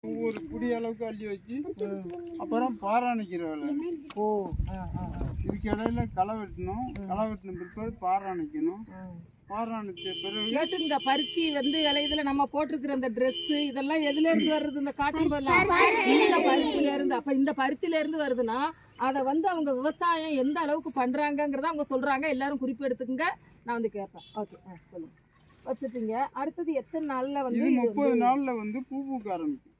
ஒரு புடி அளவுக்கு அள்ளி வச்சு அப்புறம் பாராணிக்கிற வேலை. ஓ இதுக்கு இடையில களை வெட்டணும். களை வெட்டின பிற்பாடு பாராணிக்கணும். பாராணிச்ச பிறகு கேட்டு இந்த பருத்தி வந்து இலையுதுல நம்ம போட்டிருக்கிற இந்த ட்ரெஸ் இதெல்லாம் எதுல இருந்து வருது? இந்த காட்டன் இந்த பருத்தில இருந்து. அப்ப இந்த பருத்தில இருந்து வருதுன்னா அதை வந்து அவங்க விவசாயம் எந்த அளவுக்கு பண்றாங்கிறத அவங்க சொல்றாங்க. எல்லாரும் குறிப்பு எடுத்துக்கங்க, நான் வந்து கேட்பேன். ஓகே, சொல்லுங்க. வச்சுட்டீங்க. அடுத்தது எத்தனை நாள்ல வந்து? இது 30 நாள்ல வந்து பூ பூக்க ஆரம்பிக்கும்.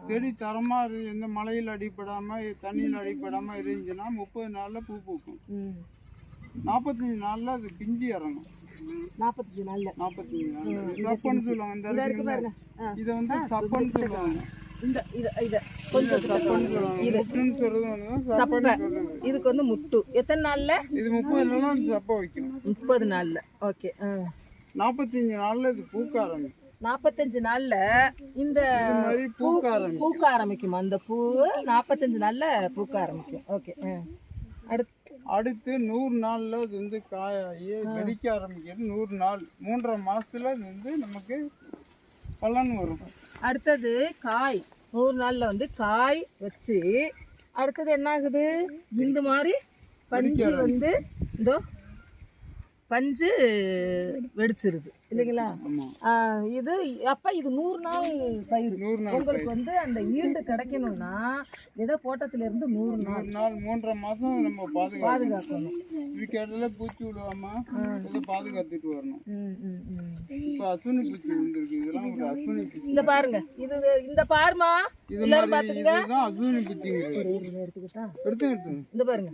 செடி தரமா எந்த மழையில் அடிப்படாம தண்ணியில் அடிப்படாம இருந்துச்சுன்னா 30 நாள்ல பூ பூக்கும். 45 நாள்ல அது பிஞ்சு இறங்கும். 45 நாள்ல 45 நாள் சப்பன்னு சொல்லுவாங்க. இதை வந்து சப்பன்னு சொல்லுவாங்க. இந்த இத கொஞ்சம் இதுக்கு வந்து முட்டு. எத்தனை நாள்ல? இது 30 நாள்ல சப்ப வைக்கணும். 30 நாள்ல. ஓகே. 45 நாள்ல இது பூக்க ஆரம்பிக்கும். 45 நாள்ல இந்த பூக்க ஆரம்பிக்கும். அந்த பூ 45 நாள்ல பூக்க ஆரம்பிக்கும். ஓகே. அடுத்து 100 நாள்ல அது வந்து காயாகி வெடிக்க ஆரம்பிக்கிறது. 100 நாள் 3.5 மாசத்துல அது வந்து நமக்கு பலன் வரும். அடுத்தது காய். 100 நாள்ல வந்து காய் வச்சு அடுத்தது என்ன ஆகுது? இந்த மாதிரி பஞ்சு வந்து இதோ பஞ்சு வெடிச்சிருது இல்லைங்களா? இது அப்ப இது 100 நாள் பயிர். உங்களுக்கு வந்து அந்த ஈல்டு கிடைக்கணும்னா விதை போட்டத்துல இருந்து 100 நாள் 3.5 மாசம் நம்ம பாதுகாக்கணும். இதுக்கு இடையில பூச்சி விடாம பாதுகாத்துட்டு வரணும். இப்ப அசுனி பூச்சி வந்துருக்கு. இதெல்லாம் ஒரு அசுனி பூச்சி. இந்த பாருங்க, இது இந்த பாருமா, எல்லாரும் பாத்துங்க. இதுதான் அசுனி பூச்சிங்க. எடுத்துக்கிட்டா எடுத்து இந்த பாருங்க.